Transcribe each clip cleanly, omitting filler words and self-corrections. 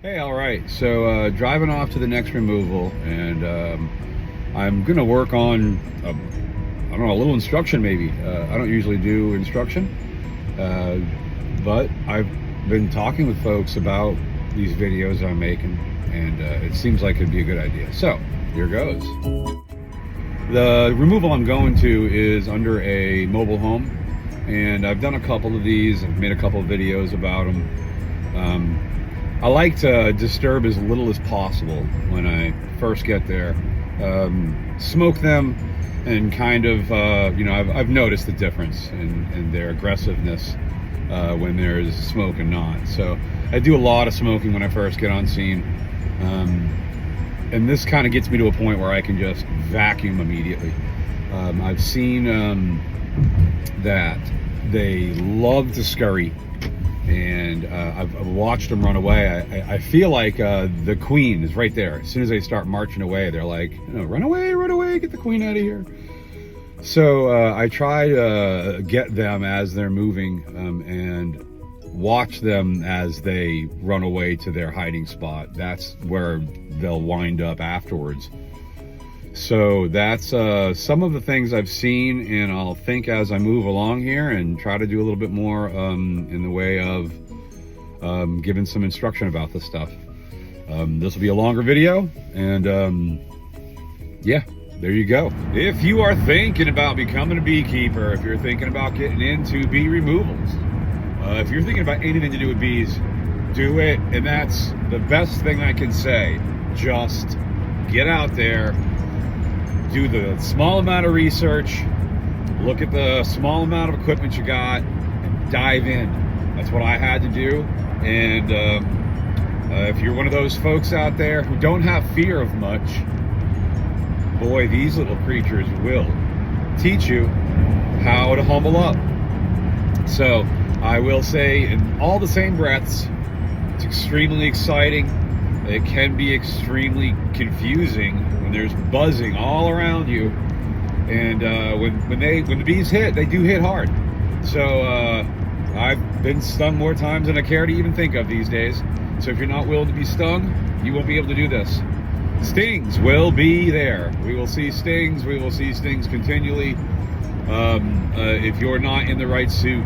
Hey, all right. So driving off to the next removal, and I'm gonna work on I don't know, a little instruction maybe. I don't usually do instruction, uh, but I've been talking with folks about these videos I'm making, and it seems like it'd be a good idea. So here goes. The removal I'm going to is under a mobile home, and I've done a couple of these. I've made a couple of videos about them. I like to disturb as little as possible when I first get there. Smoke them and kind of, I've noticed the difference in their aggressiveness when there's smoke and not. So I do a lot of smoking when I first get on scene. And this kind of gets me to a point where I can just vacuum immediately. I've seen that they love to scurry, and I've watched them run away. I feel like the queen is right there. As soon as they start marching away, they're like, run away, get the queen out of here. So I try to get them as they're moving and watch them as they run away to their hiding spot. That's where they'll wind up afterwards. So that's some of the things I've seen, and I'll think as I move along here and try to do a little bit more in the way of giving some instruction about this stuff. This will be a longer video, and yeah, there you go. If you are thinking about becoming a beekeeper, if you're thinking about getting into bee removals, if you're thinking about anything to do with bees, do it. And that's the best thing I can say. Just get out there, do the small amount of research, look at the small amount of equipment you got, and dive in. That's what I had to do. And if you're one of those folks out there who don't have fear of much, boy, these little creatures will teach you how to humble up. So I will say, in all the same breaths, it's extremely exciting. It can be extremely confusing when there's buzzing all around you, and when the bees hit, they do hit hard. So I've been stung more times than I care to even think of these days. So if you're not willing to be stung, you won't be able to do this. Stings will be there. We will see stings. We will see stings continually. If you're not in the right suit,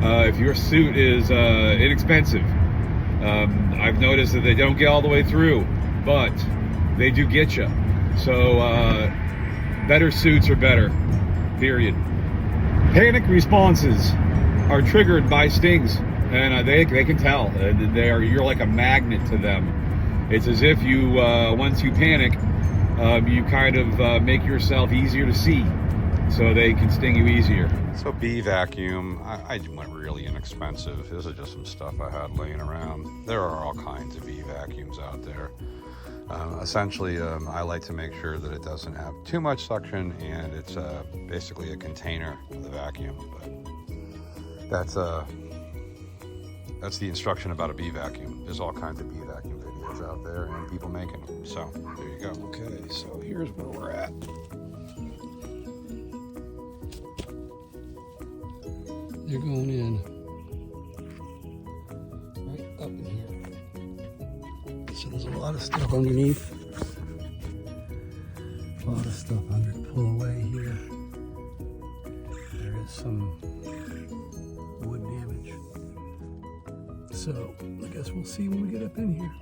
if your suit is inexpensive, I've noticed that they don't get all the way through, but they do get you. So better suits are better, period. Panic responses are triggered by stings, and they can tell. You're like a magnet to them. It's as if you, once you panic, you kind of make yourself easier to see, so they can sting you easier. So bee vacuum, I went really inexpensive. This is just some stuff I had laying around. There are all kinds of bee vacuums out there. Essentially, I like to make sure that it doesn't have too much suction, and it's basically a container of the vacuum. But that's the instruction about a bee vacuum. There's all kinds of bee vacuum videos out there and people making them. So there you go. Okay, so here's where we're at. They're going in right up in here. So there's a lot of stuff underneath. A lot of stuff under. Pull away here. There is some wood damage. So I guess we'll see when we get up in here.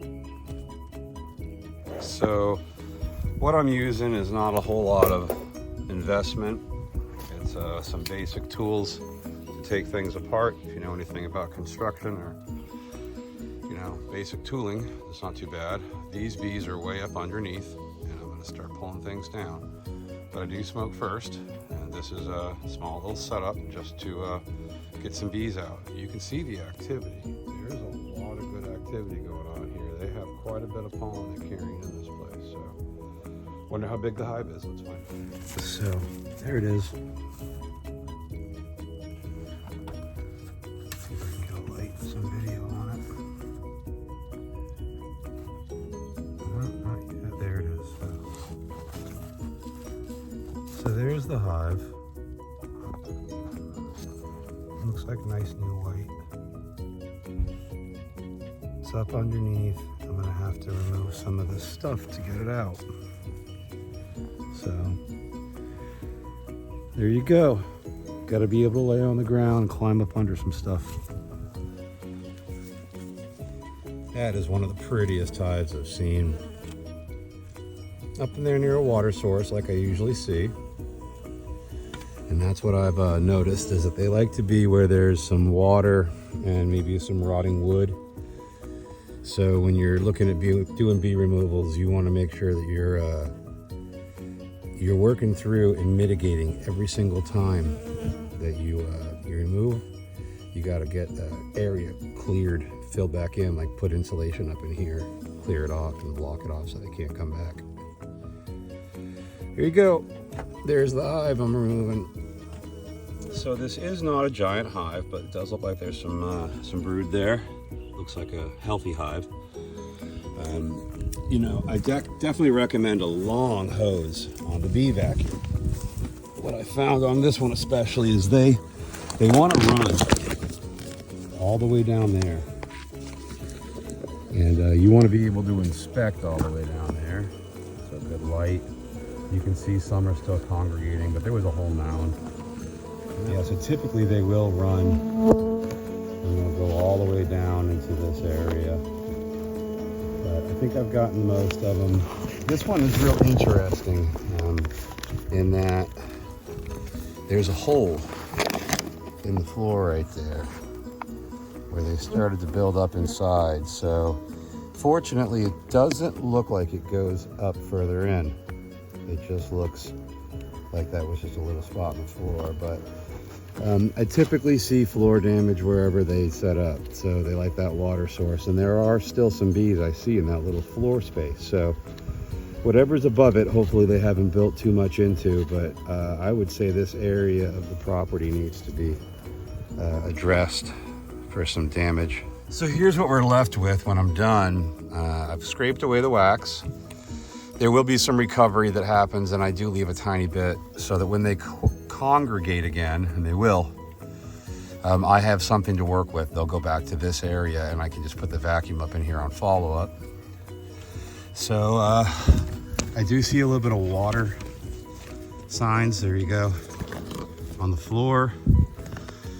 So what I'm using is not a whole lot of investment. It's some basic tools to take things apart. If you know anything about construction or basic tooling, it's not too bad. These bees are way up underneath, and I'm going to start pulling things down. But I do smoke first, and this is a small little setup just to get some bees out. You can see the activity. There's a lot of good activity going on here. They have quite a bit of pollen they're carrying in this place. So, wonder how big the hive is. Let's find out. So there it is. See if I can get a light and some video on it. Not yet. There it is. So there's the hive. Looks like a nice new white. up underneath. I'm gonna have to remove some of this stuff to get it out. So there you go. Got to be able to lay on the ground and climb up under some stuff. That is one of the prettiest hives I've seen. Up in there near a water source like I usually see. And that's what I've noticed, is that they like to be where there's some water and maybe some rotting wood. So when you're looking at doing bee removals, you want to make sure that you're working through and mitigating every single time that you remove. You got to get the area cleared, filled back in, like put insulation up in here, clear it off and block it off so they can't come back. Here you go. There's the hive I'm removing. So this is not a giant hive, but it does look like there's some brood there. Looks like a healthy hive. You know, I definitely recommend a long hose on the bee vacuum. What I found on this one especially is they want to run all the way down there. And you want to be able to inspect all the way down there. So good light. You can see some are still congregating, but there was a whole mound. Yeah, so typically they will run, and they'll go all the way down into this area. But I think I've gotten most of them. This one is real interesting in that there's a hole in the floor right there where they started to build up inside. So fortunately, it doesn't look like it goes up further in. It just looks like that was just a little spot in the floor. But I typically see floor damage wherever they set up. So they like that water source. And there are still some bees I see in that little floor space. So whatever's above it, hopefully they haven't built too much into. But I would say this area of the property needs to be addressed for some damage. So here's what we're left with when I'm done. I've scraped away the wax. There will be some recovery that happens, and I do leave a tiny bit so that when they congregate again, and they will, I have something to work with. They'll go back to this area, and I can just put the vacuum up in here on follow-up. So I do see a little bit of water signs. There you go, on the floor.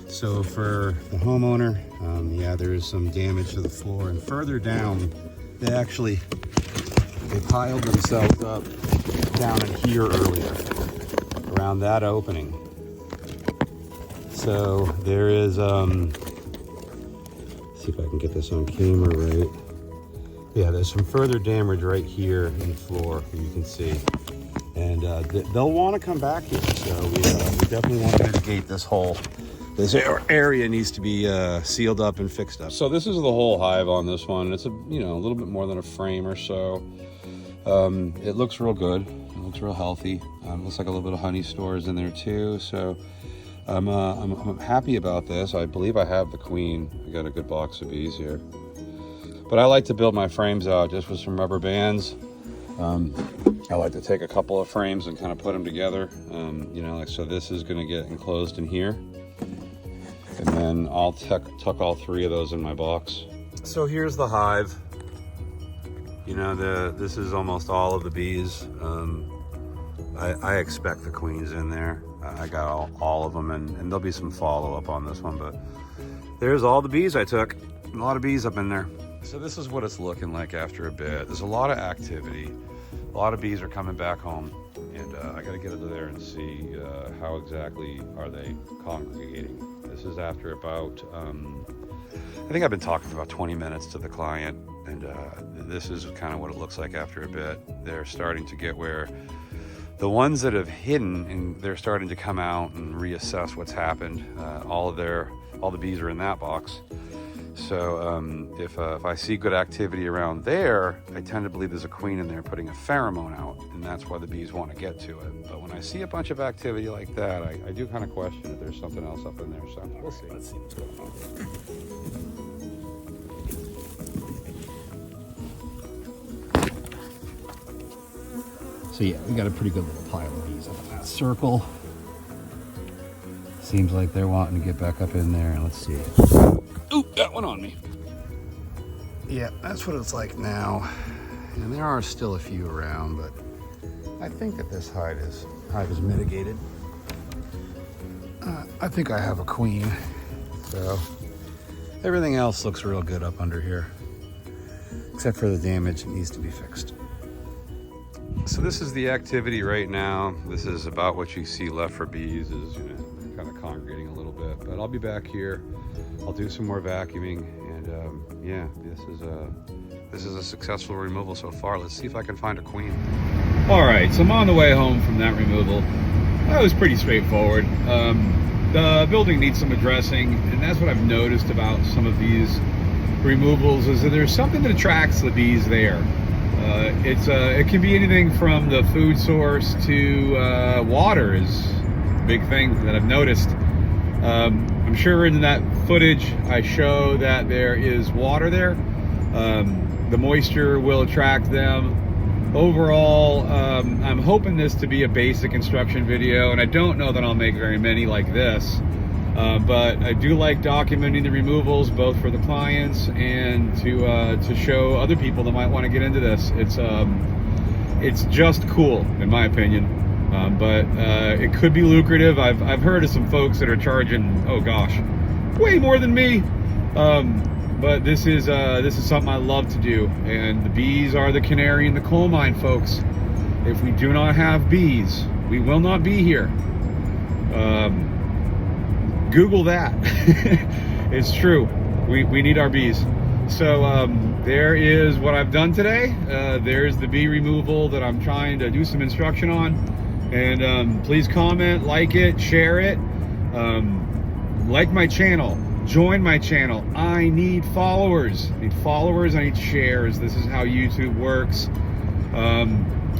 So for the homeowner, yeah, there is some damage to the floor. And further down, they piled themselves up down in here earlier, around that opening. So there is, see if I can get this on camera right. Yeah, there's some further damage right here in the floor, you can see. And they'll want to come back here, so we definitely want to mitigate this hole. This area needs to be sealed up and fixed up. So this is the whole hive on this one. It's a little bit more than a frame or so. It looks real good. It looks real healthy. Looks like a little bit of honey stores in there too. So I'm happy about this. I believe I have the queen. I got a good box of bees here. But I like to build my frames out just with some rubber bands. I like to take a couple of frames and kind of put them together. So this is going to get enclosed in here. And then I'll tuck all three of those in my box. So here's the hive. This is almost all of the bees. I expect the queens in there. I got all of them, and there'll be some follow-up on this one, but there's all the bees I took. A lot of bees up in there. So this is what it's looking like after a bit. There's a lot of activity. A lot of bees are coming back home, and I gotta get into there and see how exactly are they congregating. This is after about, I think I've been talking for about 20 minutes to the client, and this is kind of what it looks like after a bit. They're starting to get where the ones that have hidden, and they're starting to come out and reassess what's happened. All the bees are in that box. So if I see good activity around there, I tend to believe there's a queen in there putting a pheromone out, and that's why the bees want to get to it. But when I see a bunch of activity like that, I do kind of question if there's something else up in there. So we'll see. Let's see what's going on. So yeah, we got a pretty good little pile of bees up in that circle. Seems like they're wanting to get back up in there. Let's see. Ooh, got one on me. Yeah, that's what it's like now. And there are still a few around, but I think that this hive is mitigated. I think I have a queen, so everything else looks real good up under here, except for the damage that needs to be fixed. So this is the activity right now. This is about what you see left for bees is, kind of congregating a little bit, but I'll be back here. I'll do some more vacuuming, and yeah, this is a successful removal so far. Let's see if I can find a queen. All right, so I'm on the way home from that removal. That was pretty straightforward. The building needs some addressing, and that's what I've noticed about some of these removals is that there's something that attracts the bees there. It can be anything from the food source to water is a big thing that I've noticed. I'm sure in that footage I show that there is water there. The moisture will attract them. Overall, I'm hoping this to be a basic instruction video, and I don't know that I'll make very many like this, but I do like documenting the removals both for the clients and to show other people that might want to get into this. It's just cool in my opinion, but it could be lucrative. I've heard of some folks that are charging, oh gosh, way more than me. But this is something I love to do, and the bees are the canary in the coal mine, folks. If we do not have bees, we will not be here. Google that. It's true. We need our bees. So there is what I've done today. There's the bee removal that I'm trying to do some instruction on. And please comment, like it, share it, like my channel. Join my channel. I need followers. I need followers. I need shares. This is how YouTube works.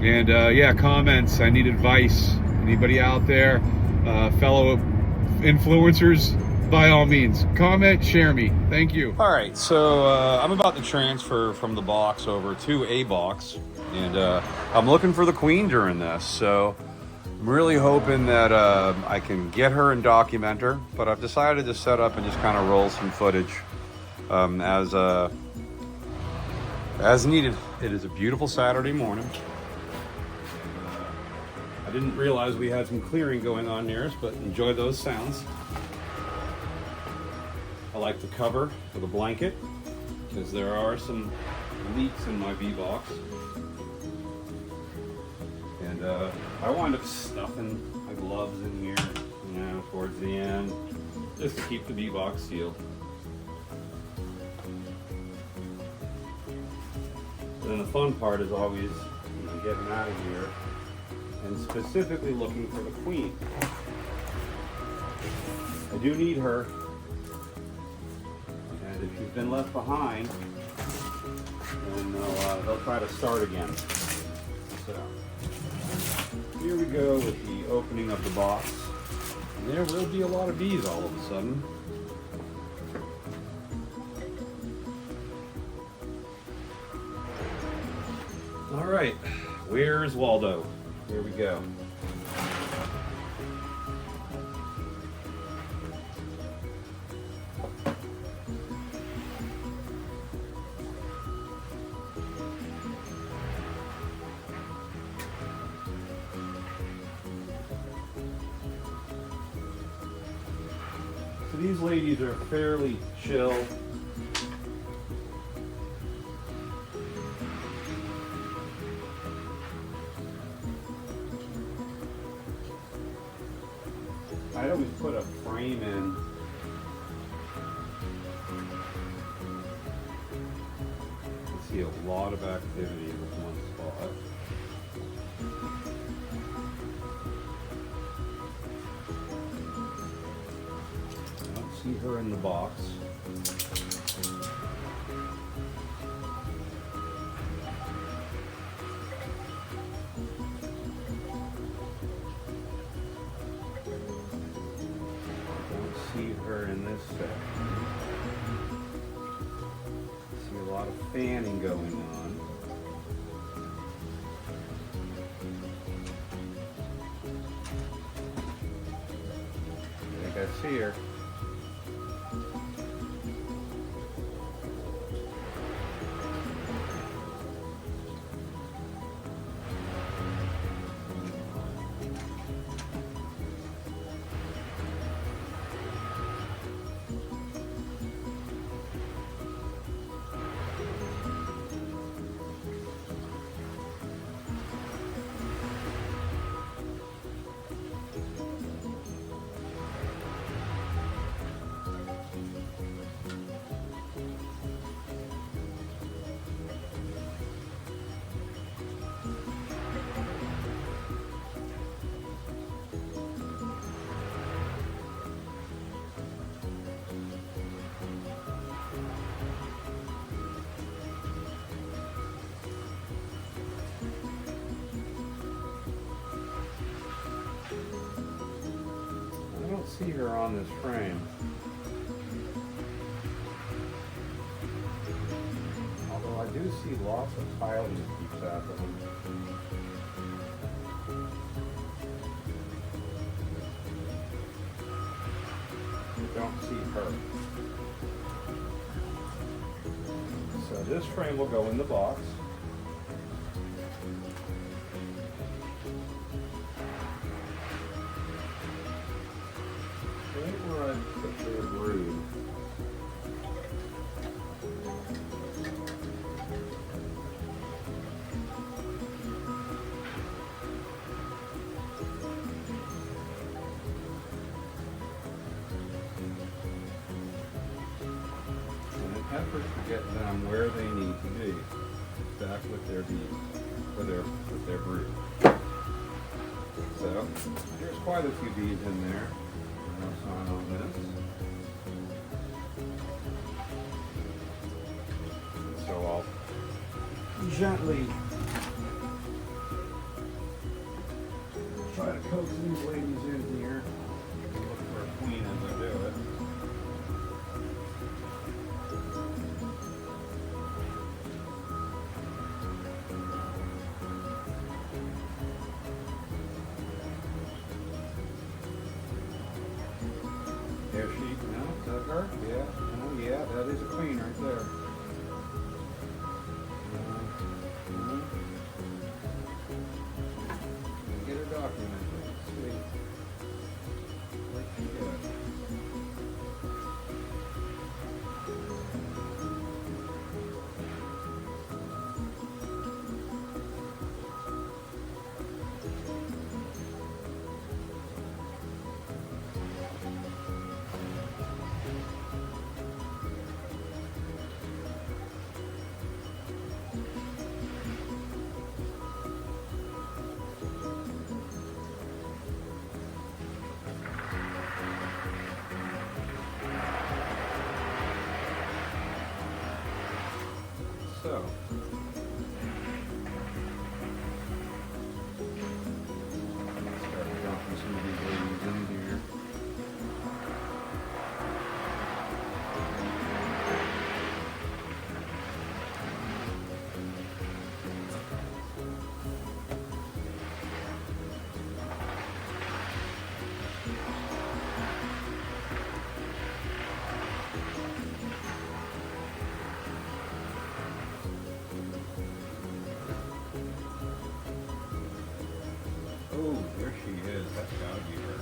Yeah, comments. I need advice. Anybody out there, fellow influencers, by all means, comment, share me. Thank you. All right, so I'm about to transfer from the box over to a box, and I'm looking for the queen during this. So I'm really hoping that I can get her and document her, but I've decided to set up and just kind of roll some footage as needed. It is a beautiful Saturday morning. I didn't realize we had some clearing going on near us, but enjoy those sounds. I like the cover with a blanket because there are some leaks in my bee box. And I wound up stuffing my gloves in here, towards the end, just to keep the bee box sealed. And then the fun part is always getting out of here and specifically looking for the queen. I do need her, and if she's been left behind, then they'll try to start again. So here we go with the opening of the box. And there will be a lot of bees all of a sudden. All right, where's Waldo? Here we go. So these ladies are fairly chill. I always put a frame in. I see a lot of activity with one spot. I don't see her in the box. See her in this set. See a lot of fanning going on. I think I see her. see her on this frame. Although I do see lots of tiling that keeps happening. Don't see her. So this frame will go in the box. Right where I put their brood. Effort to get them where they need to be, back with their bees, with their brood. So there's quite a few bees in there. No sign on this. So I'll gently try to coax these ladies in here. Look for a queen as I do it. There she, no, is that her? Yeah, oh yeah, that is a queen right there. Get her documented. Sweet. Where'd she go? So, start dropping some of these ladies in here. Oh, there she is. That's gotta be her.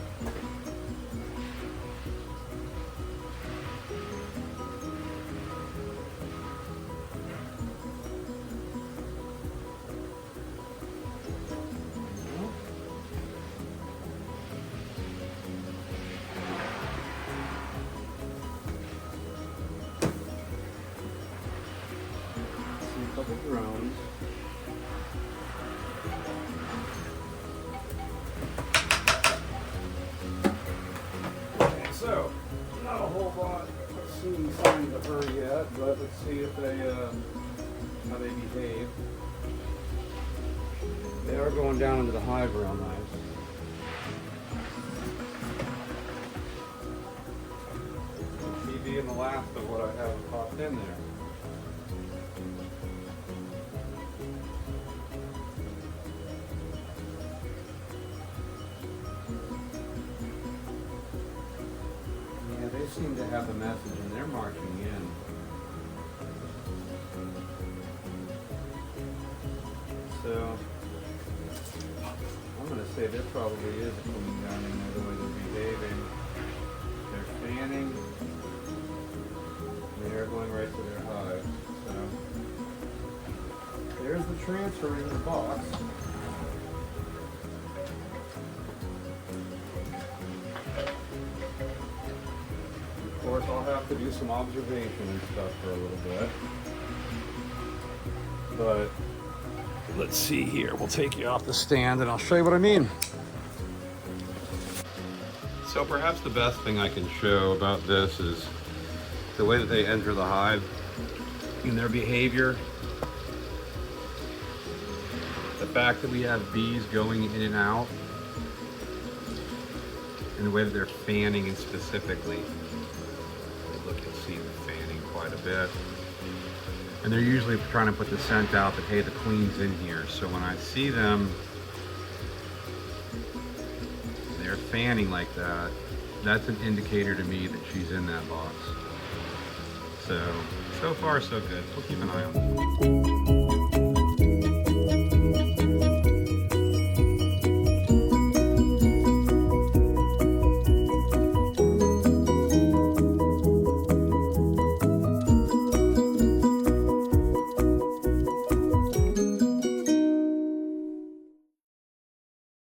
See a couple drones. So, not a whole lot of seeing signs of her yet, but let's see if they, how they behave. They are going down into the hive real nice. She being the last of what I have popped in there. They seem to have the message and they're marching in. So, I'm going to say there probably is a queen down in there the way they're behaving. They're fanning. They're going right to their hive. So, there's the transfer in the box. Of course, I'll have to do some observation and stuff for a little bit. But let's see here. We'll take you off the stand and I'll show you what I mean. So perhaps the best thing I can show about this is the way that they enter the hive and their behavior. The fact that we have bees going in and out. and the way that they're fanning and specifically. Look, you'll see them fanning quite a bit. And they're usually trying to put the scent out that, hey, the queen's in here. So when I see them, they're fanning like that, that's an indicator to me that she's in that box. So far so good. We'll keep an eye on them.